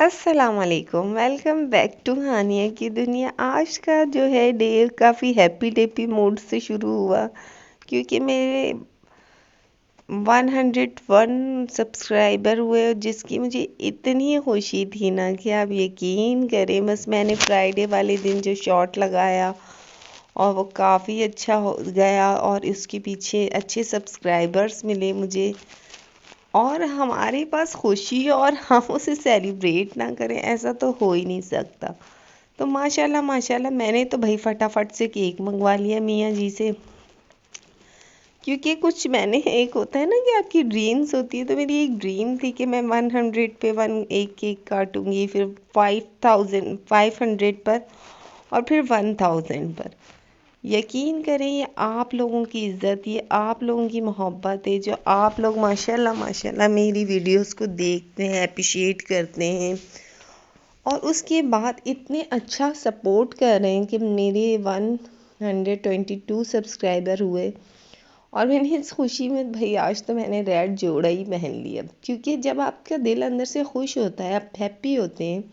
अस्सलाम वालेकुम। Welcome back to हानिया की दुनिया। आज का जो है डे काफ़ी हैप्पी डेप्पी मूड से शुरू हुआ क्योंकि मेरे 101 सब्सक्राइबर हुए, जिसकी मुझे इतनी खुशी थी ना कि आप यकीन करें। बस मैंने फ्राइडे वाले दिन जो शॉट लगाया और वो काफ़ी अच्छा हो गया और इसके पीछे अच्छे सब्सक्राइबर्स मिले मुझे, और हमारे पास खुशी और हम उसे सेलिब्रेट ना करें, ऐसा तो हो ही नहीं सकता। तो माशाल्लाह माशाल्लाह, मैंने तो भाई फटाफट से केक मंगवा लिया मियाँ जी से, क्योंकि कुछ मैंने एक होता है ना कि आपकी ड्रीम्स होती है, तो मेरी एक ड्रीम थी कि मैं 100 पे एक केक काटूंगी, फिर 500 पर, और फिर 1000 पर। यकीन करें, ये आप लोगों की इज़्ज़त, ये आप लोगों की मोहब्बत है, जो आप लोग माशाल्लाह माशाल्लाह मेरी वीडियोस को देखते हैं, अप्रिशिएट करते हैं, और उसके बाद इतने अच्छा सपोर्ट कर रहे हैं कि मेरे 122 सब्सक्राइबर हुए। और मैंने इस खुशी में भाई आज तो मैंने रेड जोड़ा ही पहन लिया, क्योंकि जब आपका दिल अंदर से खुश होता है, आप हैप्पी होते हैं,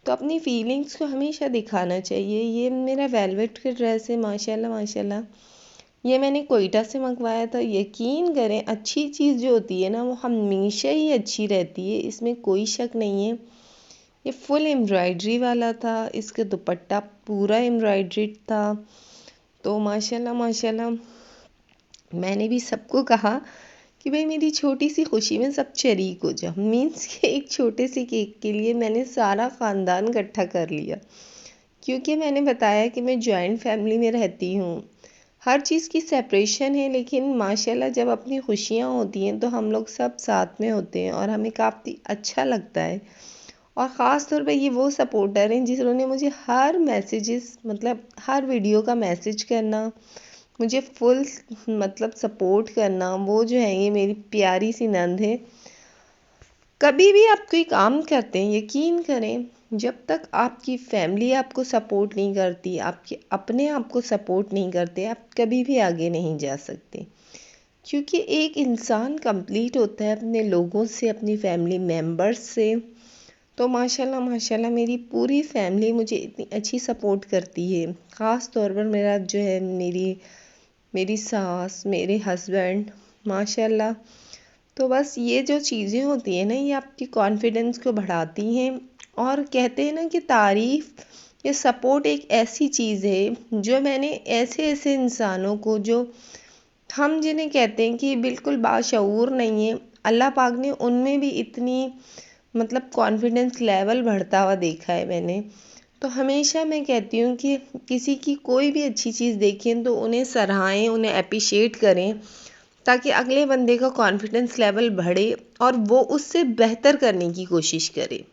तो अपनी फीलिंग्स को हमेशा दिखाना चाहिए। ये मेरा वेलवेट का ड्रेस है, माशाल्लाह माशाल्लाह, ये मैंने कोयटा से मंगवाया था। यकीन करें, अच्छी चीज़ जो होती है ना, वो हमेशा ही अच्छी रहती है, इसमें कोई शक नहीं है। ये फुल एम्ब्रॉयडरी वाला था, इसका दुपट्टा पूरा एम्ब्रॉयड्रीड था। तो माशाल्लाह माशाल्लाह, मैंने भी सबको कहा कि भाई मेरी छोटी सी खुशी में सब शरीक हो जाओ। मीन्स कि एक छोटे से केक के लिए मैंने सारा ख़ानदान इकट्ठा कर लिया, क्योंकि मैंने बताया कि मैं जॉइंट फैमिली में रहती हूँ। हर चीज़ की सेपरेशन है, लेकिन माशाल्लाह जब अपनी खुशियाँ होती हैं तो हम लोग सब साथ में होते हैं और हमें काफ़ी अच्छा लगता है। और ख़ास तौर पे ये वो सपोर्टर हैं जिन्होंने मुझे हर मैसेजेस, मतलब हर वीडियो का मैसेज करना, मुझे फुल मतलब सपोर्ट करना। वो जो है, ये मेरी प्यारी सी नंद है। कभी भी आप कोई काम करते हैं, यकीन करें, जब तक आपकी फैमिली आपको सपोर्ट नहीं करती, आपके अपने आप को सपोर्ट नहीं करते, आप कभी भी आगे नहीं जा सकते। क्योंकि एक इंसान कंप्लीट होता है अपने लोगों से, अपनी फैमिली मेम्बर्स से। तो माशाल्लाह माशाल्लाह, मेरी पूरी फैमिली मुझे इतनी अच्छी सपोर्ट करती है। ख़ास तौर पर मेरा जो है, मेरी सास, मेरे हस्बैंड, माशाल्लाह। तो बस ये जो चीज़ें होती हैं ना, ये आपकी कॉन्फिडेंस को बढ़ाती हैं। और कहते हैं ना कि तारीफ़, ये सपोर्ट एक ऐसी चीज़ है जो मैंने ऐसे ऐसे इंसानों को, जो हम जिन्हें कहते हैं कि बिल्कुल बाशऊर नहीं है, अल्लाह पाक ने उनमें भी इतनी मतलब कॉन्फिडेंस लेवल बढ़ता हुआ देखा है मैंने। तो हमेशा मैं कहती हूँ कि किसी की कोई भी अच्छी चीज़ देखें तो उन्हें सराहें, उन्हें अप्रिशिएट करें, ताकि अगले बंदे का कॉन्फिडेंस लेवल बढ़े और वो उससे बेहतर करने की कोशिश करे।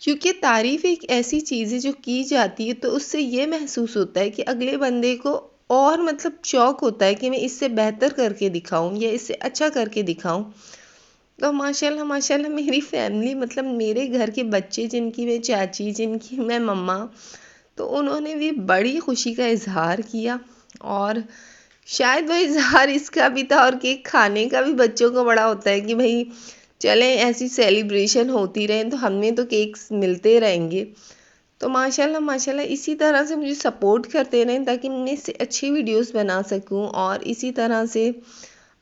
क्योंकि तारीफ़ एक ऐसी चीज़ है जो की जाती है तो उससे ये महसूस होता है कि अगले बंदे को और मतलब शौक़ होता है कि मैं इससे बेहतर करके दिखाऊं या इससे अच्छा करके दिखाऊं। तो माशाल्लाह माशाल्लाह, मेरी फैमिली, मतलब मेरे घर के बच्चे, जिनकी मैं चाची, जिनकी मैं मम्मा, तो उन्होंने भी बड़ी खुशी का इजहार किया। और शायद वो इजहार इसका भी था, और केक खाने का भी बच्चों को बड़ा होता है कि भाई चलें, ऐसी सेलिब्रेशन होती रहे तो हमें तो केक्स मिलते रहेंगे। तो माशाल्लाह माशाल्लाह, इसी तरह से मुझे सपोर्ट करते रहें ताकि मैं इससे अच्छी वीडियोस बना सकूं। और इसी तरह से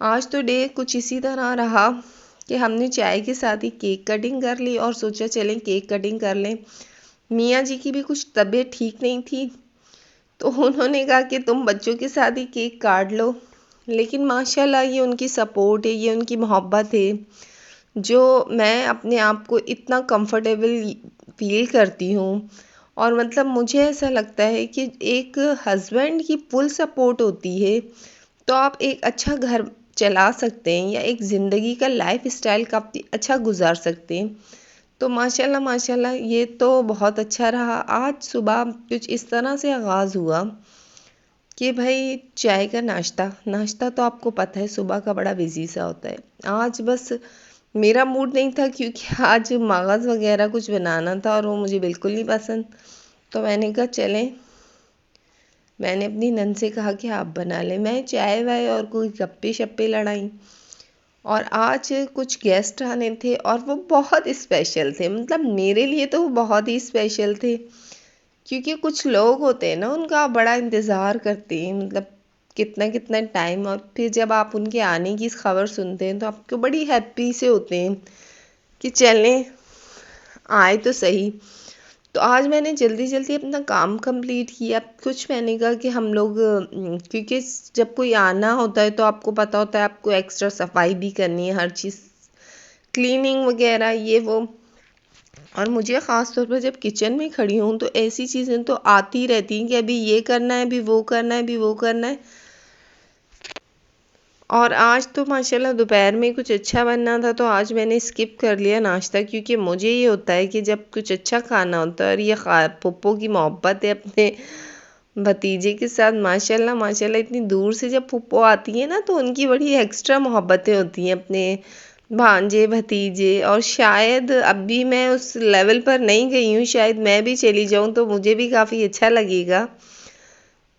आज तो डे कुछ इसी तरह रहा कि हमने चाय के साथ ही केक कटिंग कर ली और सोचा चलें केक कटिंग कर लें। मियाँ जी की भी कुछ तबीयत ठीक नहीं थी, तो उन्होंने कहा कि तुम बच्चों के साथ ही केक काट लो। लेकिन माशाल्लाह, ये उनकी सपोर्ट है, ये उनकी मोहब्बत है, जो मैं अपने आप को इतना कंफर्टेबल फील करती हूँ। और मतलब मुझे ऐसा लगता है कि एक हस्बैंड की फुल सपोर्ट होती है तो आप एक अच्छा घर चला सकते हैं, या एक ज़िंदगी का लाइफ स्टाइल काफ़ी अच्छा गुजार सकते हैं। तो माशाल्लाह माशाल्लाह, ये तो बहुत अच्छा रहा। आज सुबह कुछ इस तरह से आगाज़ हुआ कि भाई चाय का नाश्ता नाश्ता तो आपको पता है सुबह का बड़ा बिजी सा होता है। आज बस मेरा मूड नहीं था, क्योंकि आज मगज़ वगैरह कुछ बनाना था और वो मुझे बिल्कुल नहीं पसंद। तो मैंने कहा चलें, मैंने अपनी नंद से कहा कि आप बना लें। मैं चाय वाय और कोई गप्पे शप्पे लड़ाई। और आज कुछ गेस्ट आने थे और वो बहुत स्पेशल थे, मतलब मेरे लिए तो वो बहुत ही स्पेशल थे, क्योंकि कुछ लोग होते हैं ना, उनका बड़ा इंतज़ार करते हैं, मतलब कितना कितना टाइम, और फिर जब आप उनके आने की खबर सुनते हैं तो आपको बड़ी हैप्पी से होते हैं कि चलें आए तो सही। तो आज मैंने जल्दी जल्दी अपना काम कंप्लीट किया। कुछ मैंने कहा कि हम लोग क्योंकि जब कोई आना होता है तो आपको पता होता है आपको एक्स्ट्रा सफाई भी करनी है, हर चीज़ क्लीनिंग वगैरह ये वो। और मुझे ख़ास तौर पर जब किचन में खड़ी हूँ तो ऐसी चीज़ें तो आती रहती हैं कि अभी ये करना है, अभी वो करना है, अभी वो करना है। और आज तो माशाल्लाह दोपहर में कुछ अच्छा बनना था तो आज मैंने स्किप कर लिया नाश्ता, क्योंकि मुझे ये होता है कि जब कुछ अच्छा खाना होता है, और ये पप्पो की मोहब्बत है अपने भतीजे के साथ, माशाल्लाह माशाल्लाह इतनी दूर से जब पप्पो आती है ना तो उनकी बड़ी एक्स्ट्रा मोहब्बतें होती हैं अपने भांजे भतीजे। और शायद अभी मैं उस लेवल पर नहीं गई हूँ, शायद मैं भी चली जाऊँ तो मुझे भी काफ़ी अच्छा लगेगा।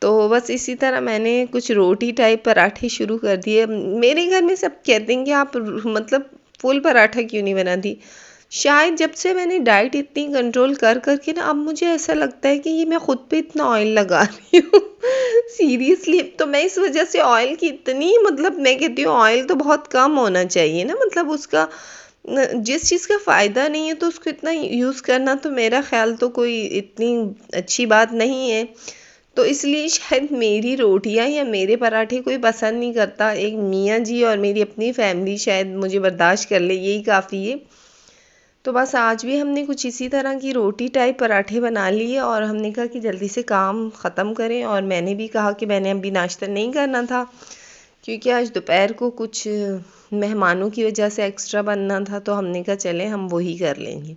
तो बस इसी तरह मैंने कुछ रोटी टाइप पराठे शुरू कर दिए। मेरे घर में सब कहते हैं कि आप मतलब फुल पराठा क्यों नहीं बनाती। शायद जब से मैंने डाइट इतनी कंट्रोल कर करके ना, अब मुझे ऐसा लगता है कि ये मैं खुद पे इतना ऑयल लगा रही हूँ सीरियसली। तो मैं इस वजह से ऑयल की इतनी, मतलब मैं कहती हूँ ऑयल तो बहुत कम होना चाहिए ना, मतलब उसका जिस चीज़ का फ़ायदा नहीं है तो उसको इतना यूज़ करना तो मेरा ख्याल तो कोई इतनी अच्छी बात नहीं है। तो इसलिए शायद मेरी रोटियां या मेरे पराठे कोई पसंद नहीं करता, एक मियाँ जी और मेरी अपनी फैमिली शायद मुझे बर्दाश्त कर ले, यही काफ़ी है। तो बस आज भी हमने कुछ इसी तरह की रोटी टाइप पराठे बना लिए और हमने कहा कि जल्दी से काम ख़त्म करें। और मैंने भी कहा कि मैंने अभी नाश्ता नहीं करना था, क्योंकि आज दोपहर को कुछ मेहमानों की वजह से एक्स्ट्रा बनना था, तो हमने कहा चलें हम वही कर लेंगे।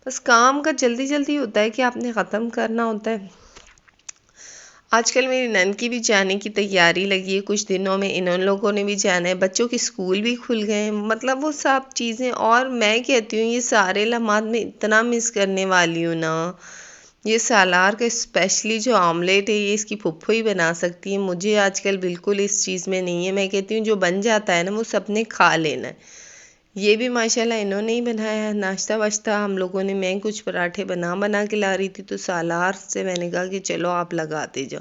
बस काम का जल्दी जल्दी होता है कि आपने ख़त्म करना होता है। आजकल मेरी नंद की भी जाने की तैयारी लगी है, कुछ दिनों में इन लोगों ने भी जाना है, बच्चों के स्कूल भी खुल गए हैं, मतलब वो सब चीज़ें। और मैं कहती हूँ ये सारे लम्हात में इतना मिस करने वाली हूँ ना। ये सालार का स्पेशली जो ऑमलेट है ये इसकी फुफ्फो ही बना सकती है, मुझे आजकल बिल्कुल इस चीज़ में नहीं है। मैं कहती हूँ जो बन जाता है ना वो सबने खा लेना है। ये भी माशाल्लाह इन्होंने ही बनाया है नाश्ता वाश्ता हम लोगों ने। मैं कुछ पराठे बना बना के ला रही थी तो सालार से मैंने कहा कि चलो आप लगाते जाओ।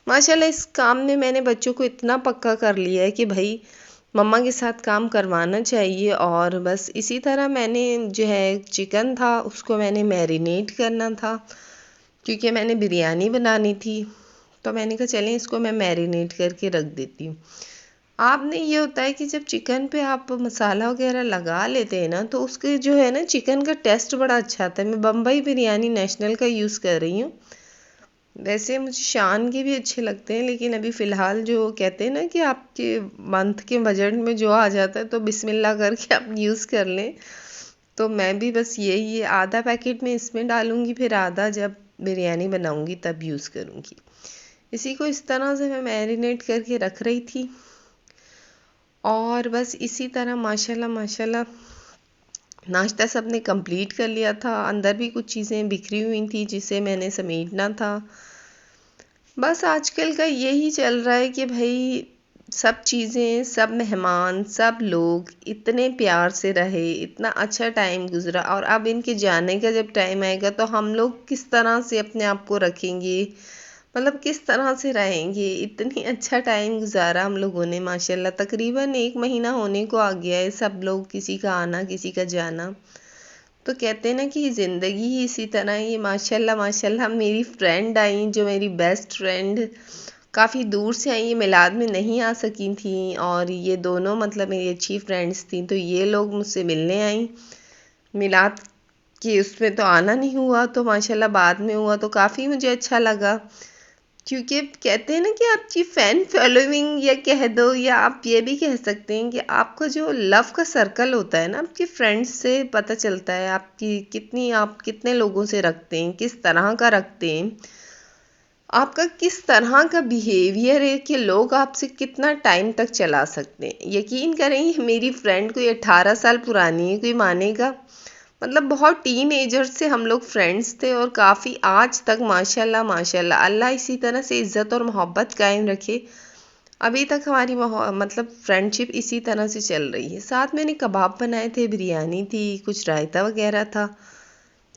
माशाल्लाह इस काम में मैंने बच्चों को इतना पक्का कर लिया है कि भाई मम्मा के साथ काम करवाना चाहिए। और बस इसी तरह मैंने जो है चिकन था उसको मैंने मैरिनेट करना था, क्योंकि मैंने बिरयानी बनानी थी। तो मैंने कहा चलें इसको मैं मैरिनेट करके रख देती हूँ। आपने ये होता है कि जब चिकन पे आप मसाला वगैरह लगा लेते हैं ना तो उसके जो है ना चिकन का टेस्ट बड़ा अच्छा आता है। मैं बम्बई बिरयानी नेशनल का यूज़ कर रही हूँ। वैसे मुझे शान के भी अच्छे लगते हैं, लेकिन अभी फ़िलहाल जो कहते हैं ना कि आपके मंथ के बजट में जो आ जाता है तो बिस्मिल्लाह करके आप यूज़ कर लें। तो मैं भी बस यही आधा पैकेट में इसमें डालूँगी, फिर आधा जब बिरयानी बनाऊँगी तब यूज़ करूँगी। इसी को इस तरह से मैं मैरिनेट करके रख रही थी। और बस इसी तरह माशाल्लाह माशाल्लाह नाश्ता सबने कंप्लीट कर लिया था। अंदर भी कुछ चीज़ें बिखरी हुई थी जिसे मैंने समेटना था। बस आजकल का यही चल रहा है कि भाई सब चीज़ें, सब मेहमान, सब लोग इतने प्यार से रहे, इतना अच्छा टाइम गुजरा, और अब इनके जाने का जब टाइम आएगा तो हम लोग किस तरह से अपने आप को रखेंगे, मतलब किस तरह से रहेंगे। इतनी अच्छा टाइम गुजारा हम लोगों ने माशाल्लाह, तकरीबन 1 महीना होने को आ गया है, सब लोग किसी का आना किसी का जाना। तो कहते हैं ना कि ज़िंदगी ही इसी तरह ही माशाल्लाह माशाल्लाह। मेरी फ्रेंड आई जो मेरी बेस्ट फ्रेंड काफ़ी दूर से आई, ये मिलाद में नहीं आ सकी थी, और ये दोनों मतलब मेरी अच्छी फ्रेंड्स थी, तो ये लोग मुझसे मिलने आई। मिलाद के उसमें तो आना नहीं हुआ, तो माशाल्लाह बाद में हुआ तो काफ़ी मुझे अच्छा लगा। क्योंकि कहते हैं ना कि आपकी फ़ैन फॉलोइंग, या कह दो या आप ये भी कह सकते हैं कि आपका जो लव का सर्कल होता है ना, आपके फ्रेंड्स से पता चलता है आपकी कितनी, आप कितने लोगों से रखते हैं, किस तरह का रखते हैं, आपका किस तरह का बिहेवियर है कि लोग आपसे कितना टाइम तक चला सकते हैं। यकीन करें मेरी फ्रेंड कोई 18 साल पुरानी है, कोई मानेगा, मतलब बहुत टीन एजर से हम लोग फ्रेंड्स थे, और काफ़ी आज तक माशाल्लाह माशाल्लाह। अल्लाह इसी तरह से इज़्ज़त और मोहब्बत कायम रखे। अभी तक हमारी मतलब फ्रेंडशिप इसी तरह से चल रही है। साथ मैंने कबाब बनाए थे, बिरयानी थी, कुछ रायता वगैरह था।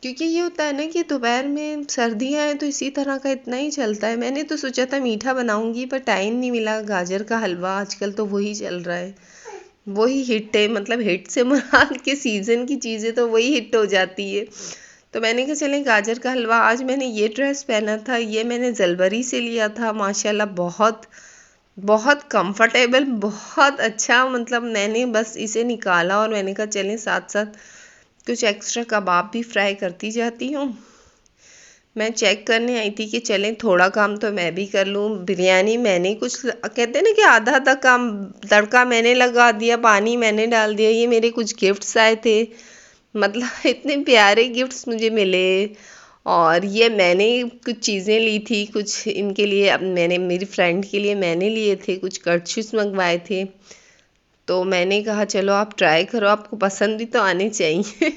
क्योंकि ये होता है ना कि दोपहर में सर्दियाँ हैं तो इसी तरह का इतना ही चलता है। मैंने तो सोचा था मीठा बनाऊंगी पर टाइम नहीं मिला। गाजर का हलवा आजकल तो वही चल रहा है, वही हिट है। मतलब हिट से मुराद के सीज़न की चीज़ें तो वही हिट हो जाती है। तो मैंने कहा चलें गाजर का हलवा। आज मैंने ये ड्रेस पहना था, ये मैंने जलबरी से लिया था। माशाल्लाह बहुत बहुत कंफर्टेबल, बहुत अच्छा। मतलब मैंने बस इसे निकाला और मैंने कहा चलें साथ साथ कुछ एक्स्ट्रा कबाब भी फ्राई करती जाती हूँ। मैं चेक करने आई थी कि चलें थोड़ा काम तो मैं भी कर लूँ। बिरयानी मैंने कुछ कहते हैं ना कि आधा आधा काम, तड़का मैंने लगा दिया, पानी मैंने डाल दिया। ये मेरे कुछ गिफ्ट्स आए थे, मतलब इतने प्यारे गिफ्ट्स मुझे मिले। और ये मैंने कुछ चीज़ें ली थी, कुछ इनके लिए, अब मैंने मेरी फ्रेंड के लिए मैंने लिए थे, कुछ कर्चीस मंगवाए थे। तो मैंने कहा चलो आप ट्राई करो, आपको पसंद भी तो आने चाहिए।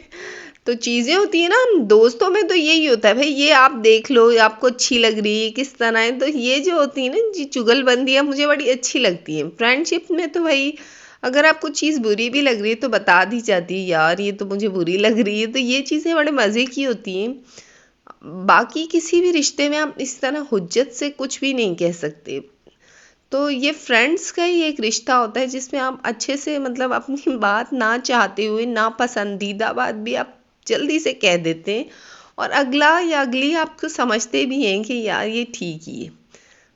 तो चीज़ें होती है ना, हम दोस्तों में तो यही होता है भाई, ये आप देख लो, आपको अच्छी लग रही है, किस तरह है। तो ये जो होती है ना जी चुगलबंदियाँ मुझे बड़ी अच्छी लगती हैं। फ्रेंडशिप में तो भाई अगर आपको चीज़ बुरी भी लग रही है तो बता दी जाती है, यार ये तो मुझे बुरी लग रही है। तो ये चीज़ें बड़े मज़े की होती हैं। बाकी किसी भी रिश्ते में आप इस तरह हुज्जत से कुछ भी नहीं कह सकते। तो ये फ्रेंड्स का ही एक रिश्ता होता है जिसमें आप अच्छे से, मतलब अपनी बात ना चाहते हुए, ना पसंदीदा बात भी आप जल्दी से कह देते हैं और अगला या अगली आपको समझते भी हैं कि यार ये ठीक ही है।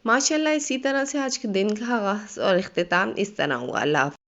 माशाल्लाह इसी तरह से आज के दिन का आगाज़ और इख्तिताम इस तरह हुआ। अल्लाह हाफ़िज़।